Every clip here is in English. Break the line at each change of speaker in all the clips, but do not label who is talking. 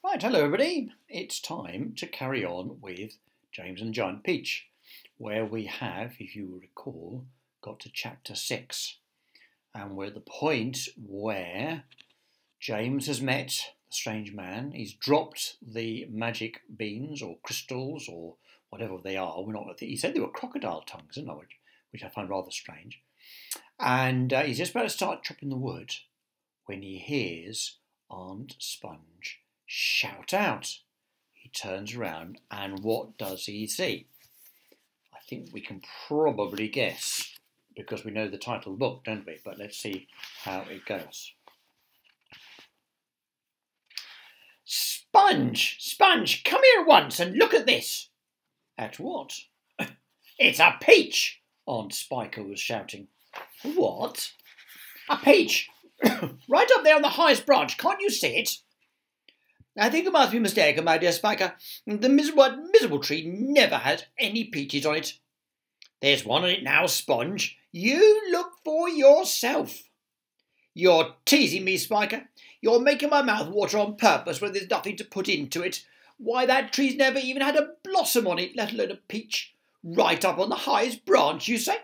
Right, hello everybody. It's time to carry on with James and the Giant Peach, where we have, if you recall, got to chapter 6. And we're at the point where James has met the strange man. He's dropped the magic beans or crystals or whatever they are. He said they were crocodile tongues, didn't he? Which I find rather strange. And he's just about to start chopping the wood when he hears Aunt Sponge shout out. He turns around and what does he see? I think we can probably guess because we know the title of the book, don't we? But let's see how it goes. Sponge! Sponge, come here once and look at this. At what? It's a peach, Aunt Spiker was shouting. What? A peach! Right up there on the highest branch, can't you see it? I think you must be mistaken, my dear Spiker. The miserable tree never had any peaches on it. There's one on it now, Sponge. You look for yourself. You're teasing me, Spiker. You're making my mouth water on purpose when there's nothing to put into it. Why, that tree's never even had a blossom on it, let alone a peach. Right up on the highest branch, you say?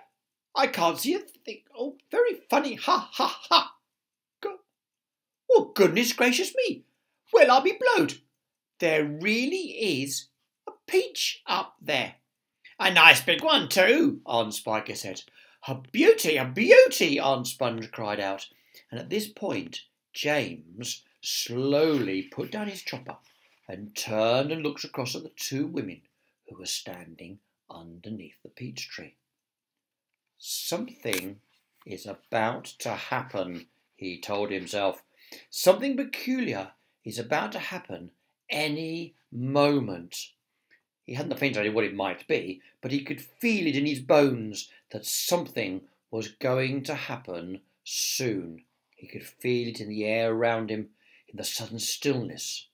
I can't see a thing. Oh, very funny. Ha, ha, ha. Oh, goodness gracious me. Well, I'll be blowed. There really is a peach up there. A nice big one too, Aunt Spiker said. A beauty, Aunt Sponge cried out. And at this point, James slowly put down his chopper and turned and looked across at the two women who were standing underneath the peach tree. Something is about to happen, he told himself. Something peculiar is about to happen any moment. He hadn't the faintest idea what it might be, but he could feel it in his bones that something was going to happen soon. He could feel it in the air around him, in the sudden stillness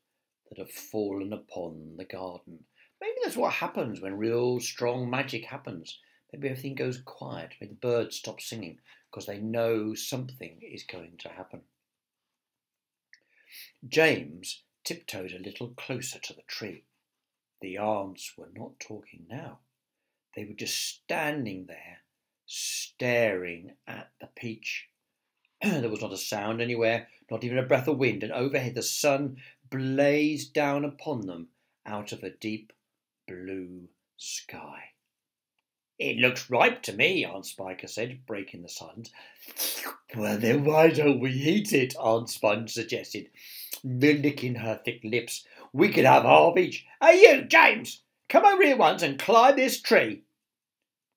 that had fallen upon the garden. Maybe that's what happens when real strong magic happens. Maybe everything goes quiet. Maybe the birds stop singing because they know something is going to happen. James tiptoed a little closer to the tree. The aunts were not talking now. They were just standing there, staring at the peach. There was not a sound anywhere, not even a breath of wind, and overhead the sun blazed down upon them out of a deep blue sky. It looks ripe to me, Aunt Spiker said, breaking the silence. Well, then why don't we eat it, Aunt Sponge suggested, licking her thick lips. We could have half each. Hey, you, James, come over here once and climb this tree.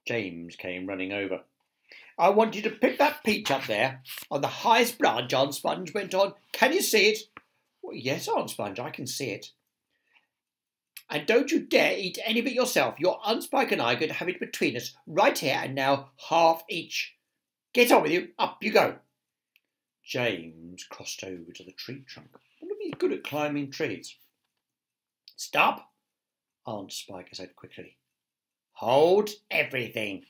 James came running over. I want you to pick that peach up there on the highest branch, Aunt Sponge went on. Can you see it? Well, yes, Aunt Sponge, I can see it. And don't you dare eat any of it yourself. Your Aunt Spike and I are going to have it between us right here and now, half each. Get on with you. Up you go. James crossed over to the tree trunk. Wouldn't he be good at climbing trees? Stop, Aunt Spiker said quickly. Hold everything.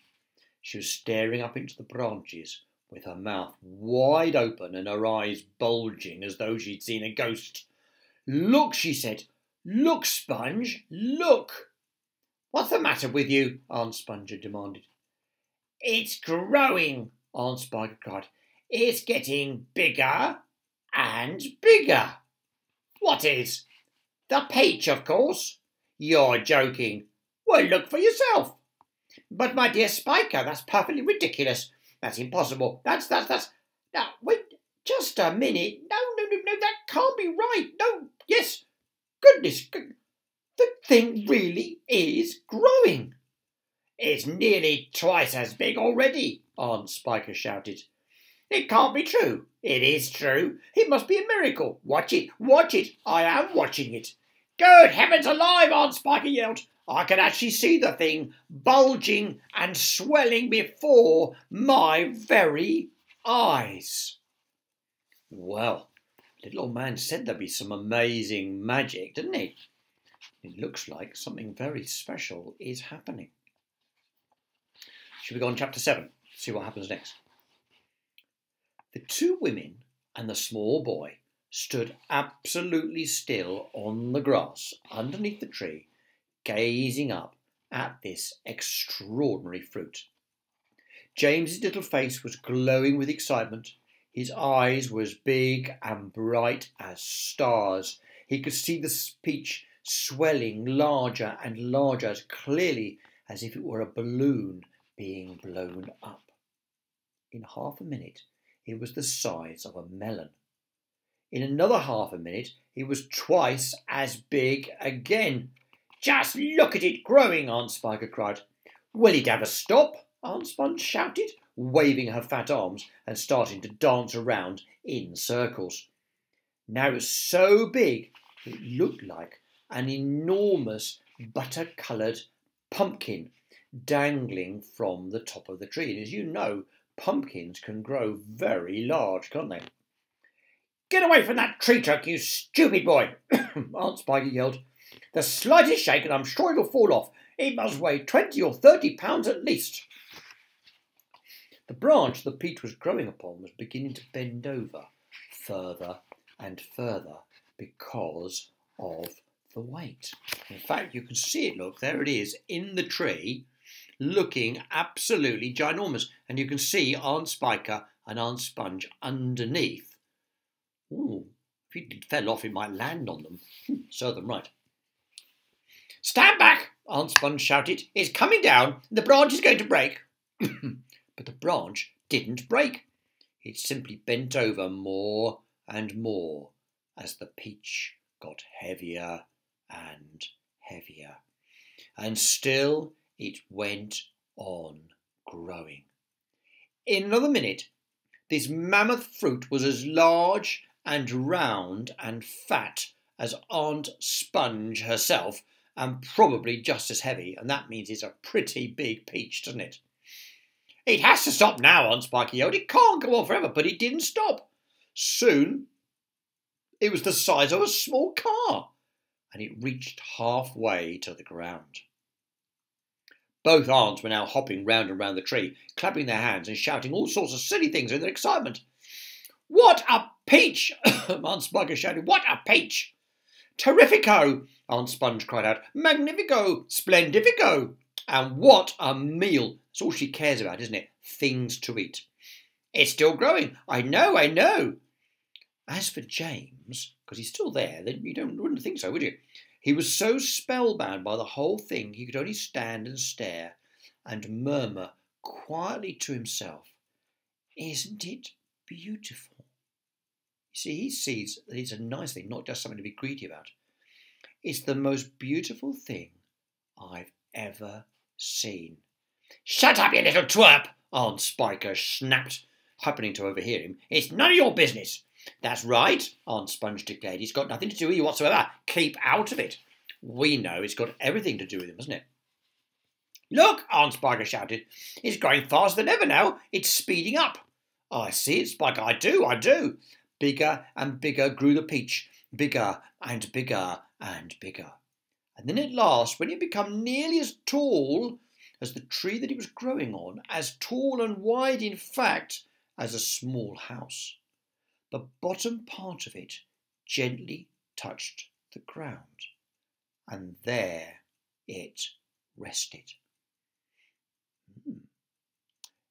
She was staring up into the branches with her mouth wide open and her eyes bulging as though she'd seen a ghost. Look, she said. Look, Sponge, look. What's the matter with you? Aunt Sponge demanded. It's growing, Aunt Spiker cried. It's getting bigger and bigger. What is? The peach, of course. You're joking. Well, look for yourself. But, my dear Spiker, that's perfectly ridiculous. That's impossible. That's... Now, wait, just a minute. No, that can't be right. No, yes. Goodness, the thing really is growing. It's nearly twice as big already, Aunt Spiker shouted. It can't be true. It is true. It must be a miracle. Watch it, watch it. I am watching it. Good heavens alive, Aunt Spiker yelled. I can actually see the thing bulging and swelling before my very eyes. Well, little old man said there'd be some amazing magic, didn't he? It looks like something very special is happening. Should we go on chapter 7? See what happens next. The two women and the small boy stood absolutely still on the grass underneath the tree, gazing up at this extraordinary fruit. James's little face was glowing with excitement. His eyes were as big and bright as stars. He could see the peach swelling larger and larger, as clearly as if it were a balloon being blown up. In half a minute, it was the size of a melon. In another half a minute, it was twice as big again. "Just look at it growing," Aunt Spiker cried. "Will it ever stop?" Aunt Sponge shouted, waving her fat arms and starting to dance around in circles. Now it was so big it looked like an enormous butter-coloured pumpkin dangling from the top of the tree. And as you know, pumpkins can grow very large, can't they? "Get away from that tree trunk, you stupid boy!" Aunt Spiker yelled. "The slightest shake and I'm sure it'll fall off. It must weigh 20 or 30 pounds at least." The branch the peach was growing upon was beginning to bend over further and further because of the weight. In fact, you can see it, look, there it is in the tree, looking absolutely ginormous. And you can see Aunt Spiker and Aunt Sponge underneath. Ooh, if it fell off, it might land on them. Serve them right. "Stand back!" Aunt Sponge shouted. "It's coming down. The branch is going to break." But the branch didn't break. It simply bent over more and more as the peach got heavier and heavier. And still it went on growing. In another minute, this mammoth fruit was as large and round and fat as Aunt Sponge herself, and probably just as heavy, and that means it's a pretty big peach, doesn't it? "It has to stop now," Aunt Spiker yelled. "It can't go on forever." But it didn't stop. Soon it was the size of a small car, and it reached halfway to the ground. Both aunts were now hopping round and round the tree, clapping their hands and shouting all sorts of silly things in their excitement. "What a peach!" Aunt Spiker shouted. "What a peach!" "Terrifico!" Aunt Sponge cried out. "Magnifico! Splendifico! And what a meal!" That's all she cares about, isn't it? Things to eat. "It's still growing. I know, I know." As for James, because he's still there, then wouldn't think so, would you? He was so spellbound by the whole thing, he could only stand and stare and murmur quietly to himself, "Isn't it beautiful?" You see, he sees that it's a nice thing, not just something to be greedy about. "It's the most beautiful thing I've ever seen." "Shut up, you little twerp!" Aunt Spiker snapped, happening to overhear him. "It's none of your business." "That's right," Aunt Sponge declared. "It's got nothing to do with you whatsoever. Keep out of it." "We know it's got everything to do with him, hasn't it?" "Look," Aunt Spiker shouted. "It's growing faster than ever now. It's speeding up." "I see it, Spiker. I do. Bigger and bigger grew the peach. Bigger and bigger and bigger. And then at last, when it had become nearly as tall as the tree that it was growing on, as tall and wide, in fact, as a small house, the bottom part of it gently touched the ground, and there it rested.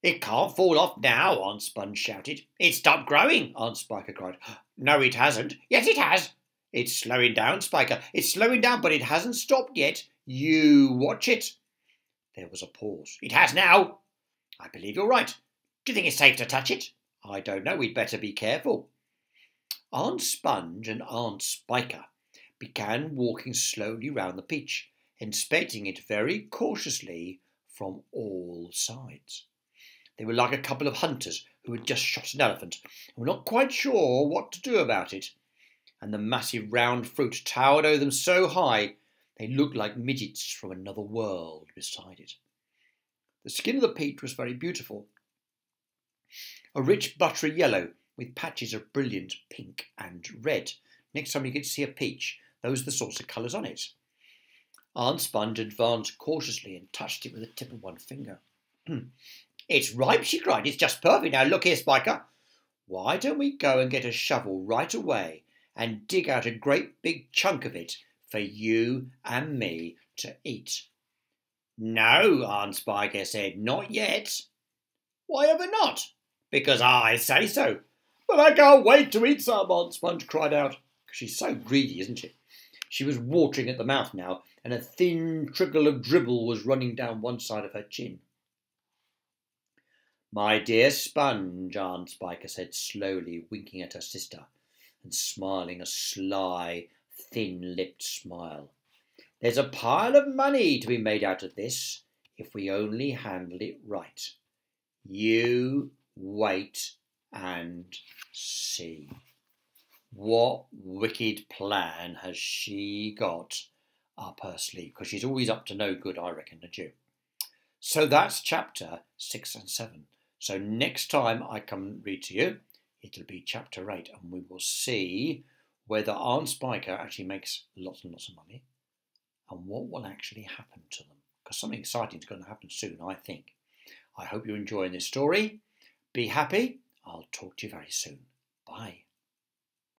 "It can't fall off now," Aunt Sponge shouted. "It stopped growing," Aunt Spiker cried. "No, it hasn't." "Yes, it has." "It's slowing down, Spiker. It's slowing down, but it hasn't stopped yet. You watch it." There was a pause. "It has now." "I believe you're right. Do you think it's safe to touch it?" "I don't know. We'd better be careful." Aunt Sponge and Aunt Spiker began walking slowly round the peach, inspecting it very cautiously from all sides. They were like a couple of hunters who had just shot an elephant and were not quite sure what to do about it. And the massive round fruit towered over them so high they looked like midgets from another world beside it. The skin of the peach was very beautiful, a rich buttery yellow with patches of brilliant pink and red. Next time you get to see a peach, those are the sorts of colours on it. Aunt Sponge advanced cautiously and touched it with the tip of one finger. "It's ripe," she cried. "It's just perfect. Now look here, Spiker. Why don't we go and get a shovel right away and dig out a great big chunk of it for you and me to eat. No, Aunt Spiker said, not yet. Why ever not? Because I say so. But I can't wait to eat some, Aunt Sponge cried out. She's so greedy, isn't she? She was watering at the mouth now, and a thin trickle of dribble was running down one side of her chin. My dear Sponge, Aunt Spiker said slowly, winking at her sister and smiling a sly, thin-lipped smile. There's a pile of money to be made out of this, if we only handle it right. You wait and see. What wicked plan has she got up her sleeve? Because she's always up to no good, I reckon, don't you? So that's chapter 6 and 7. So next time I come read to you, it'll be chapter 8, and we will see whether Aunt Spiker actually makes lots and lots of money and what will actually happen to them. Because something exciting is going to happen soon, I think. I hope you're enjoying this story. Be happy. I'll talk to you very soon.